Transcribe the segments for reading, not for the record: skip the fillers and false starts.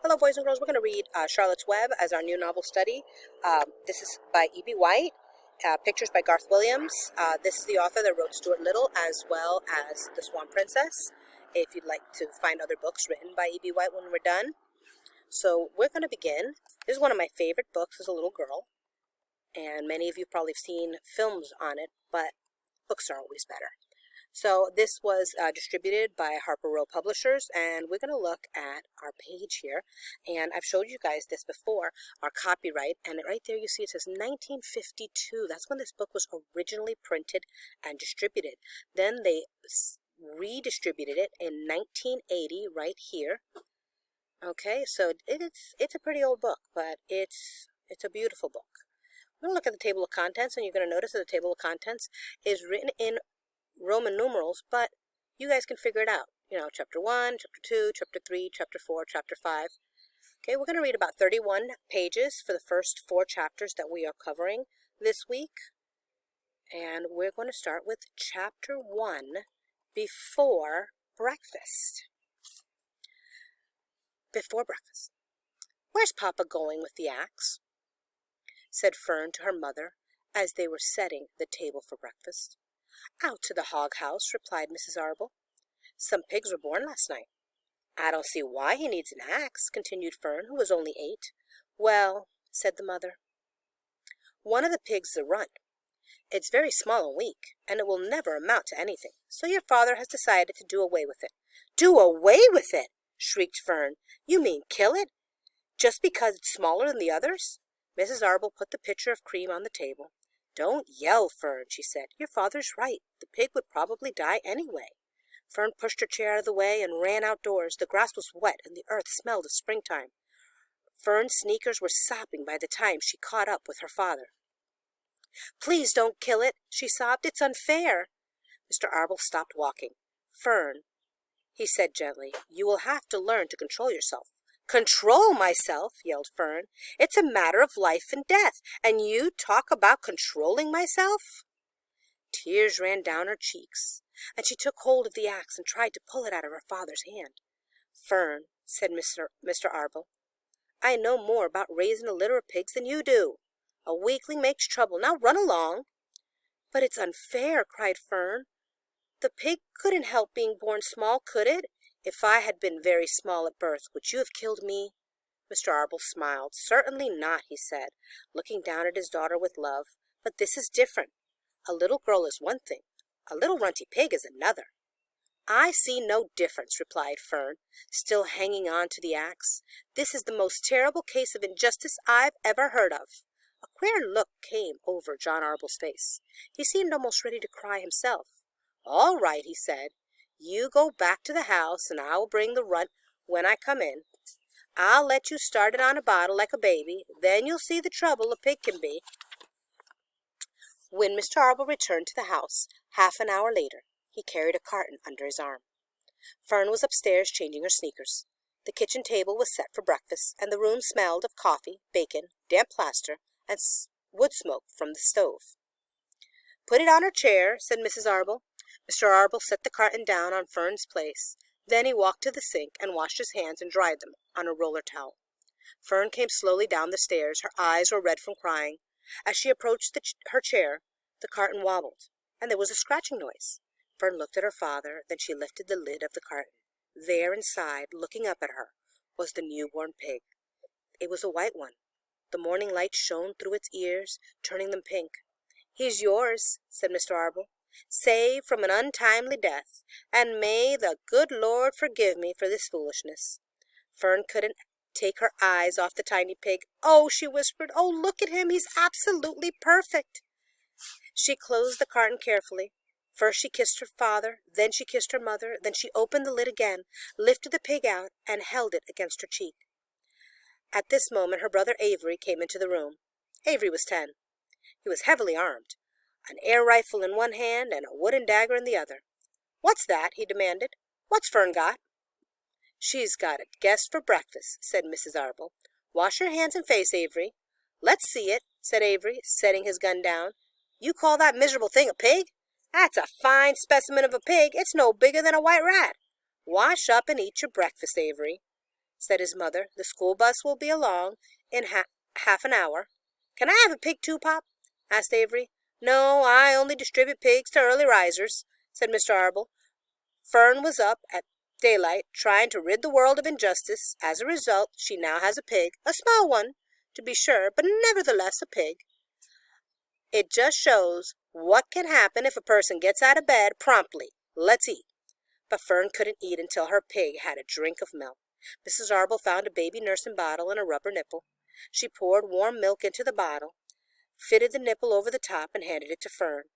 Hello, boys and girls. We're going to read Charlotte's Web as our new novel study. This is by E.B. White. Pictures by Garth Williams. This is the author that wrote Stuart Little as well as The Swan Princess. If you'd like to find other books written by E.B. White when we're done. So we're going to begin. This is one of my favorite books as a little girl. And many of you probably have seen films on it, but books are always better. So this was distributed by Harper Row Publishers, and we're going to look at our page here. And I've showed you guys this before, our copyright, and right there you see it says 1952. That's when this book was originally printed and distributed. Then they redistributed it in 1980 right here. Okay, so it's a pretty old book, but it's a beautiful book. We're going to look at the table of contents, and you're going to notice that the table of contents is written in Roman numerals, but you guys can figure it out. You know, chapter 1, chapter 2, chapter 3, chapter 4, chapter 5. Okay, we're going to read about 31 pages for the first 4 chapters that we are covering this week. And we're going to start with chapter 1, Before Breakfast. Before breakfast. "Where's Papa going with the axe?" said Fern to her mother as they were setting the table for breakfast. "Out to the hog house," replied Mrs. Arble. "Some pigs were born last night." "I don't see why he needs an axe," continued Fern, who was only 8. "Well," said the mother, "one of the pigs is a runt. It's very small and weak, and it will never amount to anything. So your father has decided to do away with it." "Do away with it!" shrieked Fern. "You mean kill it? Just because it's smaller than the others?" Mrs. Arble put the pitcher of cream on the table. "Don't yell, Fern," she said. "Your father's right. The pig would probably die anyway." Fern pushed her chair out of the way and ran outdoors. The grass was wet and the earth smelled of springtime. Fern's sneakers were sopping by the time she caught up with her father. "Please don't kill it," she sobbed. "It's unfair." Mr. Arble stopped walking. "Fern," he said gently, "you will have to learn to control yourself." "Control myself!" yelled Fern. "It's a matter of life and death, and you talk about controlling myself?" Tears ran down her cheeks, and she took hold of the axe and tried to pull it out of her father's hand. "Fern," said Mr. Arble, "I know more about raising a litter of pigs than you do. A weakling makes trouble. Now run along." "But it's unfair," cried Fern. "The pig couldn't help being born small, could it? If I had been very small at birth, would you have killed me?" Mr. Arble smiled. "Certainly not," he said, looking down at his daughter with love. "But this is different. A little girl is one thing. A little runty pig is another." "I see no difference," replied Fern, still hanging on to the axe. "This is the most terrible case of injustice I've ever heard of." A queer look came over John Arble's face. He seemed almost ready to cry himself. "All right," he said. "You go back to the house, and I'll bring the runt when I come in. I'll let you start it on a bottle like a baby. Then you'll see the trouble a pig can be." When Mr. Arble returned to the house, half an hour later, he carried a carton under his arm. Fern was upstairs changing her sneakers. The kitchen table was set for breakfast, and the room smelled of coffee, bacon, damp plaster, and wood smoke from the stove. "Put it on her chair," said Mrs. Arble. Mr. Arble set the carton down on Fern's place. Then he walked to the sink and washed his hands and dried them on a roller towel. Fern came slowly down the stairs. Her eyes were red from crying. As she approached her chair, the carton wobbled, and there was a scratching noise. Fern looked at her father, then she lifted the lid of the carton. There inside, looking up at her, was the newborn pig. It was a white one. The morning light shone through its ears, turning them pink. "He's yours," said Mr. Arble, "saved from an untimely death, and may the good Lord forgive me for this foolishness." Fern couldn't take her eyes off the tiny pig. "Oh," she whispered, "oh, look at him. He's absolutely perfect." She closed the carton carefully. First she kissed her father, then she kissed her mother, then she opened the lid again, lifted the pig out, and held it against her cheek. At this moment her brother Avery came into the room. Avery was 10. He was heavily armed, an air rifle in one hand and a wooden dagger in the other. "What's that?" he demanded. "What's Fern got?" "She's got a guest for breakfast," said Mrs. Arble. "Wash your hands and face, Avery." "Let's see it," said Avery, setting his gun down. "You call that miserable thing a pig? That's a fine specimen of a pig. It's no bigger than a white rat. Wash up and eat your breakfast, Avery." said his mother. "The school bus will be along in half an hour." "Can I have a pig too, Pop?" asked Avery. "No, I only distribute pigs to early risers," said Mr. Arble. "Fern was up at daylight trying to rid the world of injustice. As a result, she now has a pig, a small one, to be sure, but nevertheless a pig. It just shows what can happen if a person gets out of bed promptly. Let's eat." But Fern couldn't eat until her pig had a drink of milk. Mrs. Arble found a baby nursing bottle and a rubber nipple. She poured warm milk into the bottle, fitted the nipple over the top, and handed it to Fern.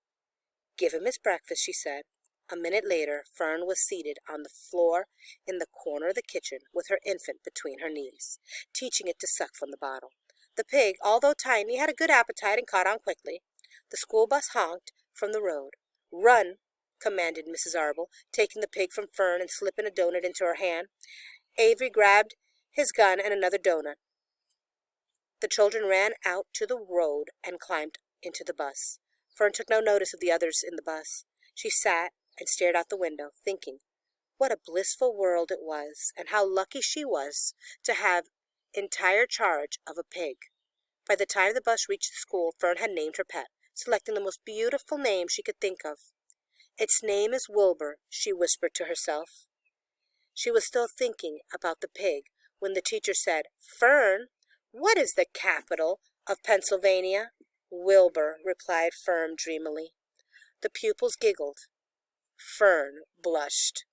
"Give him his breakfast," she said. A minute later, Fern was seated on the floor in the corner of the kitchen with her infant between her knees, teaching it to suck from the bottle. The pig, although tiny, had a good appetite and caught on quickly. The school bus honked from the road. "Run," commanded Mrs. Arble, taking the pig from Fern and slipping a doughnut into her hand. Avery grabbed his gun and another doughnut. The children ran out to the road and climbed into the bus. Fern took no notice of the others in the bus. She sat and stared out the window, thinking what a blissful world it was, and how lucky she was to have entire charge of a pig. By the time the bus reached the school, Fern had named her pet, selecting the most beautiful name she could think of. "Its name is Wilbur," she whispered to herself. She was still thinking about the pig when the teacher said, "Fern, what is the capital of Pennsylvania?" "Wilbur," replied Fern dreamily. The pupils giggled. Fern blushed.